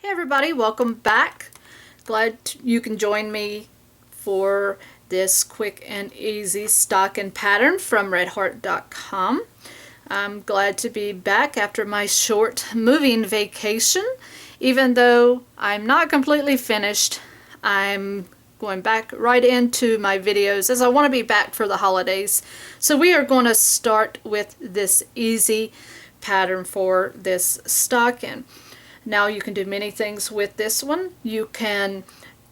Hey everybody, welcome back. Glad you can join me for this quick and easy stocking pattern from redheart.com. I'm glad to be back after my short moving vacation. Even though I'm not completely finished, I'm going back right into my videos as I want to be back for the holidays. So we are going to start with this easy pattern for this stocking. Now you can do many things with this one. You can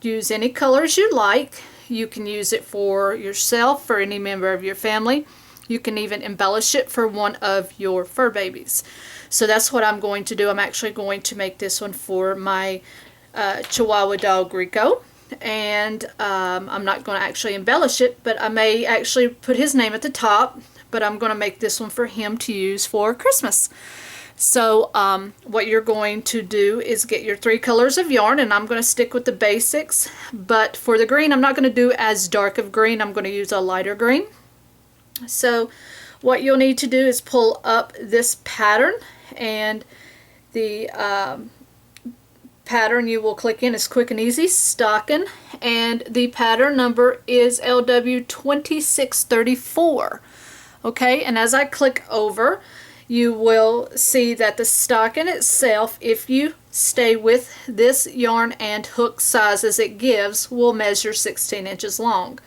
use any colors you like. You can use it for yourself or any member of your family. You can even embellish it for one of your fur babies. So that's what I'm going to do. I'm actually going to make this one for my Chihuahua dog Rico. And I'm not going to actually embellish it, but I may actually put his name at the top. But I'm going to make this one for him to use for Christmas. So what you're going to do is get your 3 colors of yarn, and I'm going to stick with the basics, but for the green I'm not going to do as dark of green. I'm going to use a lighter green. So what you'll need to do is pull up this pattern, and the pattern you will click in is Quick and Easy Stocking, and the pattern number is LW2634. Okay, and as I click over, you will see that the stocking itself, if you stay with this yarn and hook sizes it gives, will measure 16 inches long.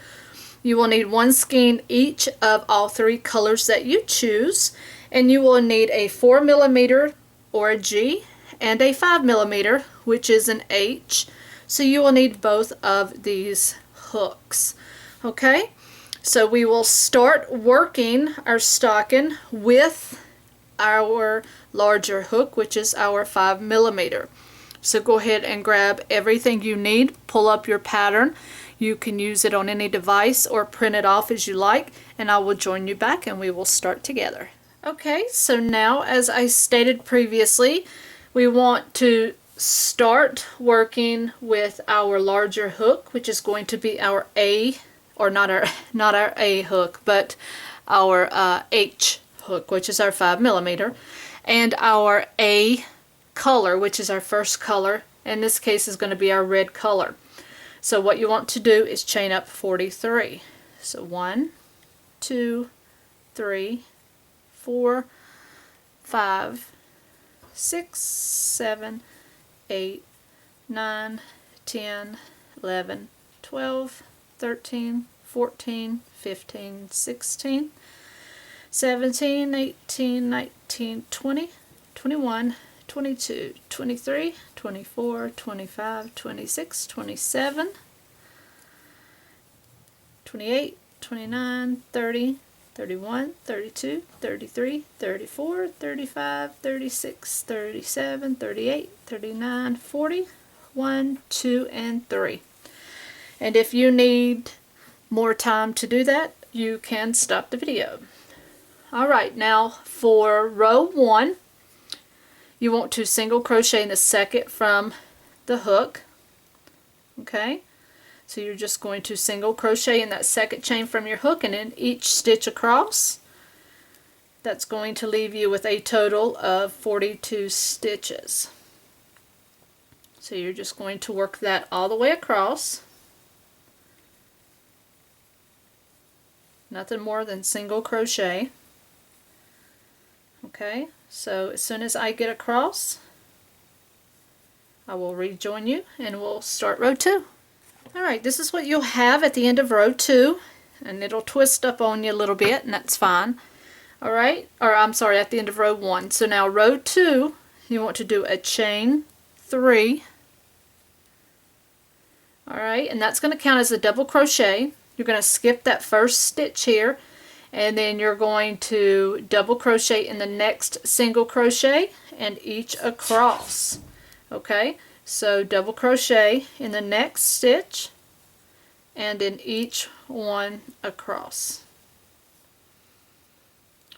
You will need 1 skein each of all 3 colors that you choose, and you will need a 4mm or a G and a 5mm, which is an H. So you will need both of these hooks. Okay, so we will start working our stocking with our larger hook, which is our 5mm. So go ahead and grab everything you need, pull up your pattern. You can use it on any device or print it off as you like, and I will join you back and we will start together. Okay, so now, as I stated previously, we want to start working with our larger hook, which is going to be our A, or not our A hook, but our H hook, which is our 5mm, and our A color, which is our first color. In this case is going to be our red color. So what you want to do is chain up 43. So 1, 2, 3, 4, 5, 6, 7, 8, 9, 10, 11, 12, 13, 14, 15, 16, 17, 18, 19, 20, 21, 22, 23, 24, 25, 26, 27, 28, 29, 30, 31, 32, 33, 34, 35, 36, 37, 38, 39, 40, 1, 2, and 3. And if you need more time to do that, you can stop the video. Alright, now for row 1, you want to single crochet in the second from the hook. Okay, so you're just going to single crochet in that second chain from your hook and in each stitch across. That's going to leave you with a total of 42 stitches. So you're just going to work that all the way across. Nothing more than single crochet. Okay, so as soon as I get across, I will rejoin you and we'll start row 2. Alright, this is what you'll have at the end of row 2, and it'll twist up on you a little bit, and that's fine. Alright, or I'm sorry, at the end of row 1. So now row 2, you want to do a chain 3. Alright, and that's going to count as a double crochet. You're going to skip that first stitch here, and then you're going to double crochet in the next single crochet and each across. Okay, so double crochet in the next stitch and in each one across.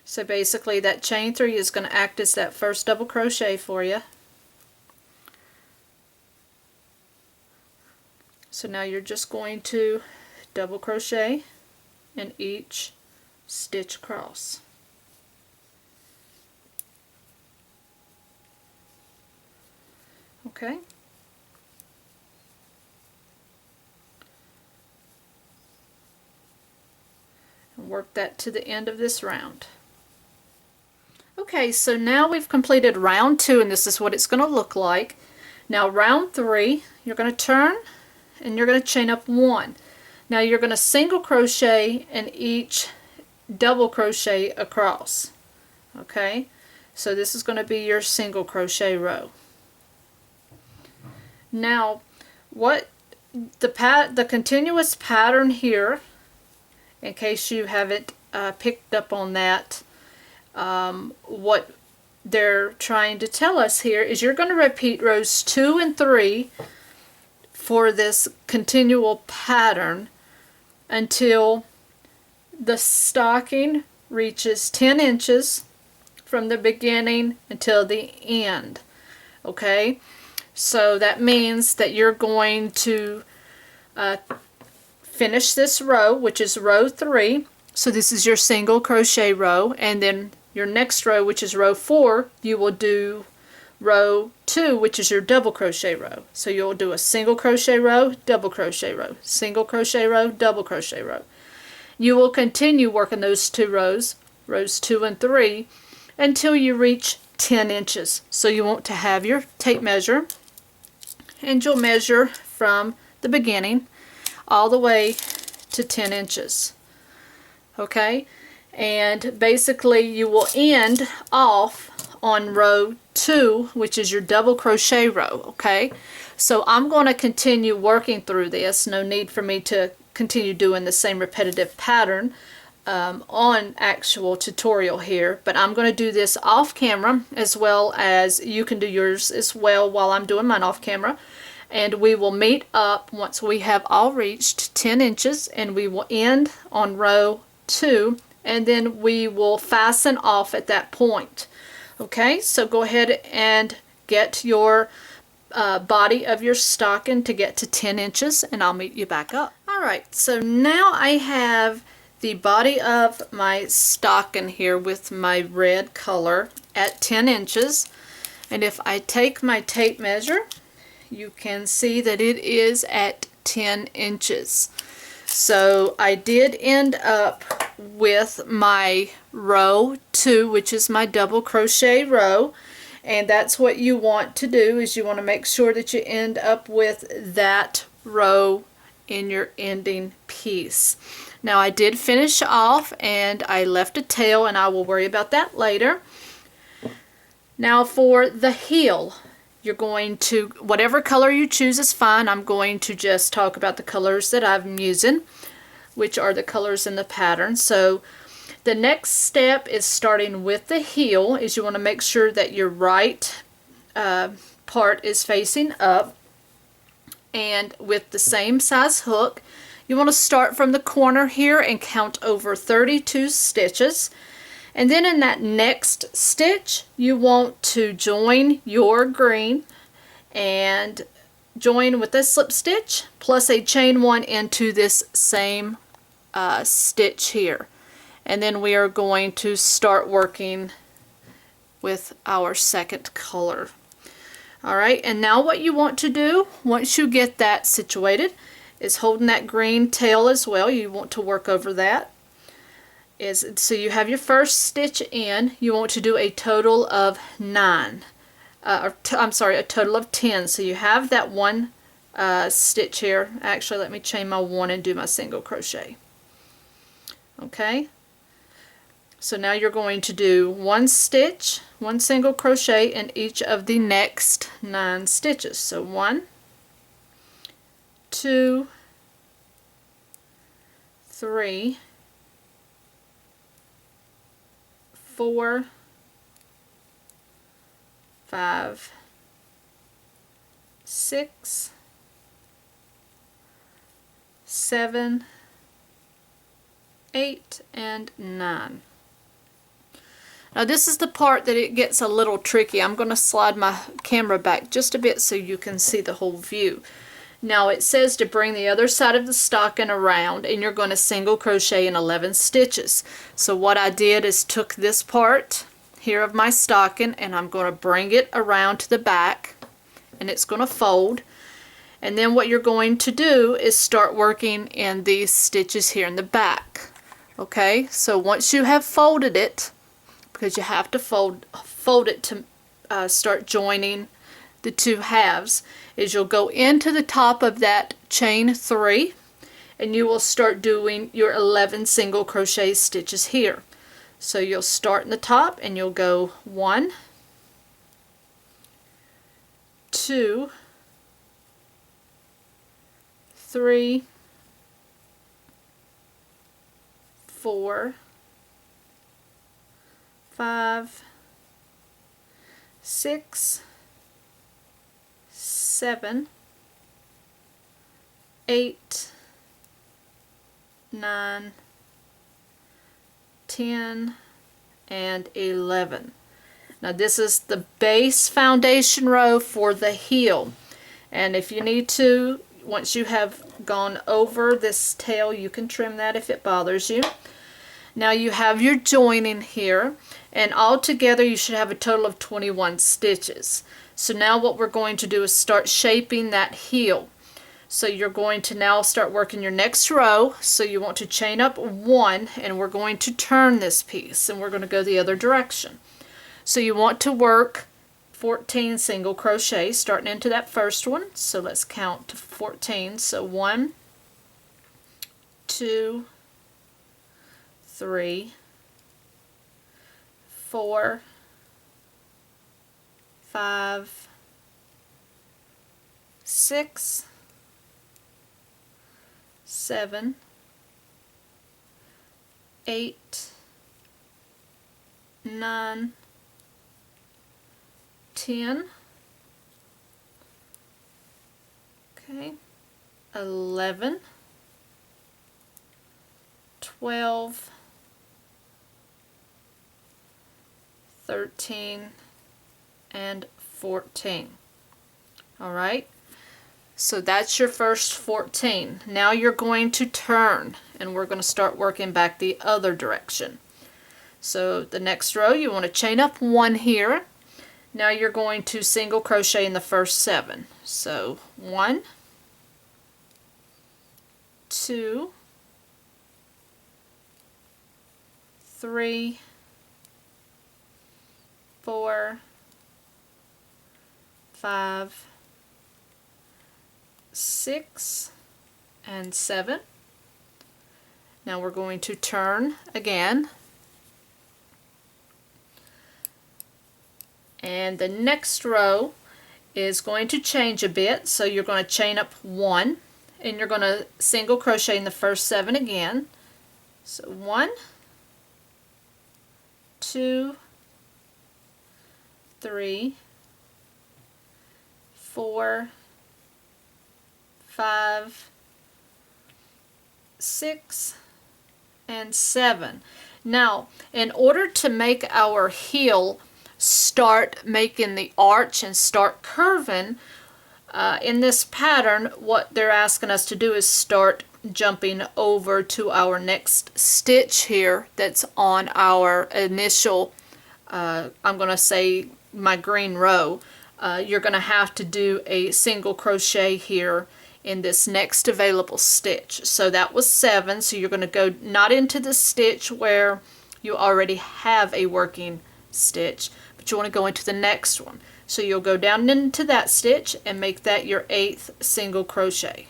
So basically that chain 3 is going to act as that first double crochet for you. So now you're just going to double crochet in each stitch across. Okay, work that to the end of this round. Okay, so now we've completed round 2, and this is what it's going to look like. Now round 3, you're going to turn and you're going to chain up 1. Now you're going to single crochet in each double crochet across. Okay, so this is going to be your single crochet row. Now what the continuous pattern here, in case you haven't picked up on that, what they're trying to tell us here is you're going to repeat rows 2 and 3 for this continual pattern until the stocking reaches 10 inches from the beginning until the end. Okay, so that means that you're going to finish this row, which is row 3. So this is your single crochet row, and then your next row, which is row 4, you will do row 2, which is your double crochet row. So you'll do a single crochet row, double crochet row, single crochet row, double crochet row. You will continue working those 2 rows, rows 2 and 3, until you reach 10 inches. So you want to have your tape measure, and you'll measure from the beginning all the way to 10 inches. Okay, and basically you will end off on row 2, which is your double crochet row. Okay, so I'm going to continue working through this. No need for me to continue doing the same repetitive pattern on actual tutorial here, but I'm going to do this off camera, as well as you can do yours as well while I'm doing mine off camera. And we will meet up once we have all reached 10 inches, and we will end on row 2, and then we will fasten off at that point. Okay, so go ahead and get your body of your stocking to get to 10 inches, and I'll meet you back up. Alright, so now I have the body of my stocking here with my red color at 10 inches, and if I take my tape measure, you can see that it is at 10 inches. So I did end up with my row 2, which is my double crochet row, and that's what you want to do, is you want to make sure that you end up with that row in your ending piece. Now I did finish off and I left a tail, and I will worry about that later. Now for the heel, you're going to, whatever color you choose is fine. I'm going to just talk about the colors that I'm using, which are the colors in the pattern. So the next step is starting with the heel, is you want to make sure that your right part is facing up, and with the same size hook, you want to start from the corner here and count over 32 stitches. And then in that next stitch, you want to join your green and join with a slip stitch plus a chain 1 into this same stitch here. And then we are going to start working with our second color. Alright, and now what you want to do, once you get that situated, is holding that green tail as well. You want to work over that. So you have your first stitch in. You want to do a total of 9. A total of 10. So you have that one stitch here. Actually, let me chain my 1 and do my single crochet. Okay. So now you're going to do 1 stitch, 1 single crochet in each of the next 9 stitches. So 1, 2, 3, 4, 5, 6, 7, 8, and 9. Now this is the part that it gets a little tricky. I'm going to slide my camera back just a bit so you can see the whole view. Now it says to bring the other side of the stocking around, and you're going to single crochet in 11 stitches. So what I did is took this part here of my stocking, and I'm going to bring it around to the back, and it's going to fold. And then what you're going to do is start working in these stitches here in the back. Okay, so once you have folded it, because you have to fold it to start joining the two halves, is you'll go into the top of that chain 3 and you will start doing your 11 single crochet stitches here. So you'll start in the top and you'll go 1, 2, 3, 4, 5, 6, 7, 8, 9, 10, and 11. Now this is the base foundation row for the heel, and if you need to, once you have gone over this tail, you can trim that if it bothers you. Now you have your joining here, and all together you should have a total of 21 stitches. So now what we're going to do is start shaping that heel. So you're going to now start working your next row. So you want to chain up 1, and we're going to turn this piece, and we're going to go the other direction. So you want to work 14 single crochet starting into that first one. So let's count to 14. So 1, 2, 3, 4, 5, 6, 7, 8, 9, 10, okay, 11, 12, 13, and 14. All right, so that's your first 14. Now you're going to turn, and we're going to start working back the other direction. So the next row, you want to chain up 1 here. Now you're going to single crochet in the first 7. So 1, 2, 3, 4, 5, 6, and 7. Now we're going to turn again. And the next row is going to change a bit, so you're going to chain up 1, and you're going to single crochet in the first 7 again. So 1, 2, 3, 4, 5, 6, and 7. Now, in order to make our heel start making the arch and start curving, in this pattern, what they're asking us to do is start jumping over to our next stitch here that's on our initial, I'm going to say my green row. You're going to have to do a single crochet here in this next available stitch. So that was 7, so you're going to go not into the stitch where you already have a working stitch, but you want to go into the next one. So you'll go down into that stitch and make that your 8th single crochet.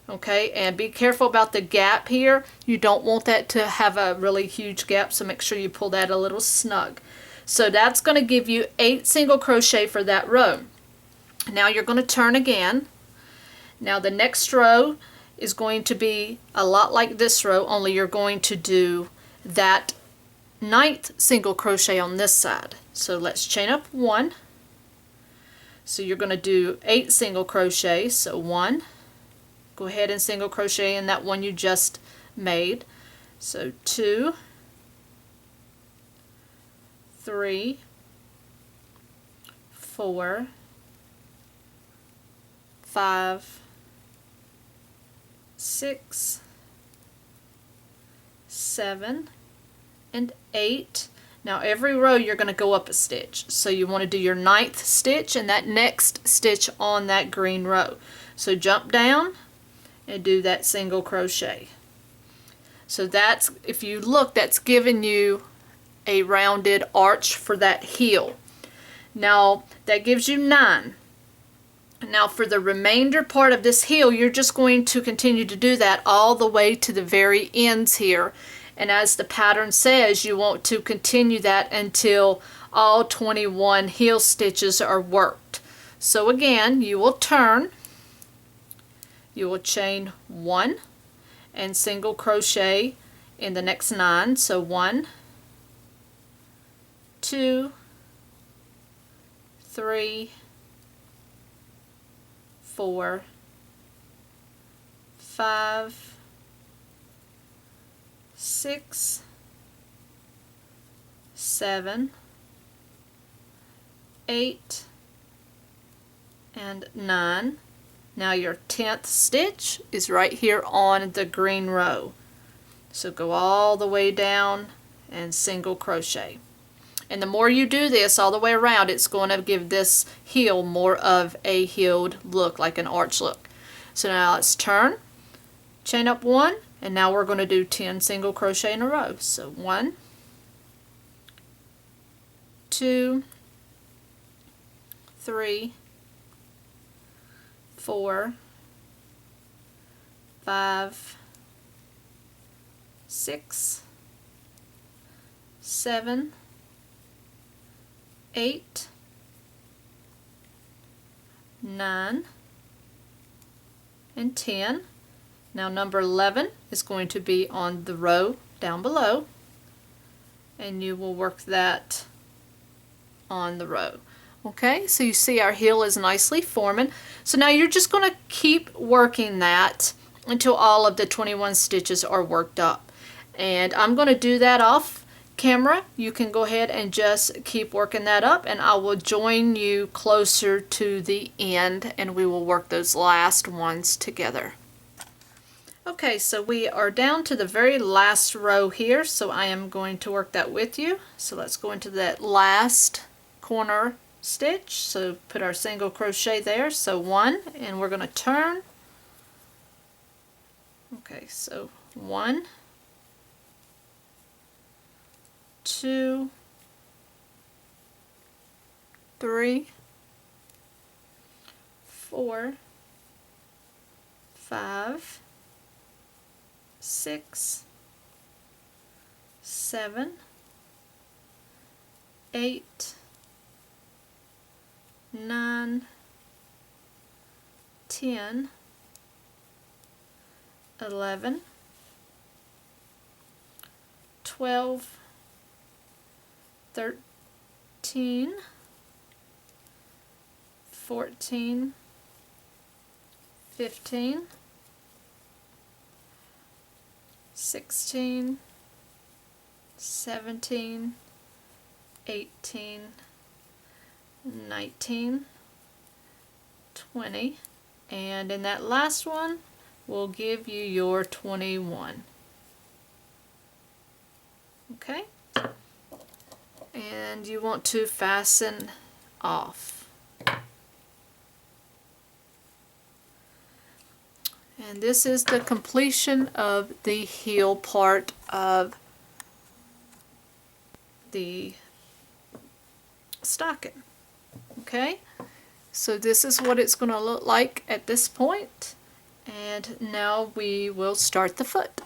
Okay, and be careful about the gap here. You don't want that to have a really huge gap, so make sure you pull that a little snug. So that's going to give you 8 single crochet for that row. Now you're going to turn again. Now the next row is going to be a lot like this row, only you're going to do that 9th single crochet on this side. So let's chain up 1. So you're going to do 8 single crochet. So 1, go ahead and single crochet in that one you just made. So 2, 3, 4, 5, 6, 7, and 8. Now every row you're going to go up a stitch. So you want to do your 9th stitch and that next stitch on that green row. So jump down and do that single crochet. So that's, if you look, that's giving you a rounded arch for that heel. Now that gives you 9. Now for the remainder part of this heel, you're just going to continue to do that all the way to the very ends here. And as the pattern says, you want to continue that until all 21 heel stitches are worked. So again, you will turn, you will chain 1 and single crochet in the next 9. So 1, 2, 3, 4, 5, 6, 7, 8, and 9. Now your 10th stitch is right here on the green row. So go all the way down and single crochet. And the more you do this all the way around, it's going to give this heel more of a heeled look, like an arch look. So now let's turn, chain up 1, and now we're going to do 10 single crochet in a row. So 1, 2, 3, 4, 5, 6, 7, 8, 9, and 10. Now number 11 is going to be on the row down below, and you will work that on the row. Okay, so you see our heel is nicely forming. So now you're just going to keep working that until all of the 21 stitches are worked up. And I'm going to do that off camera. You can go ahead and just keep working that up, and I will join you closer to the end and we will work those last ones together. Okay, so we are down to the very last row here, so I am going to work that with you. So let's go into that last corner stitch. So put our single crochet there, so 1, and we're going to turn. Okay, so 1, 2, 3, 4, 5, 6, 7, 8, 9, 10, 11, 12, 13, 14, 15, 16, 17, 18, 19, 20, and in that last one we'll give you your 21. Okay, and you want to fasten off. And this is the completion of the heel part of the stocking. Okay, so this is what it's going to look like at this point, and now we will start the foot.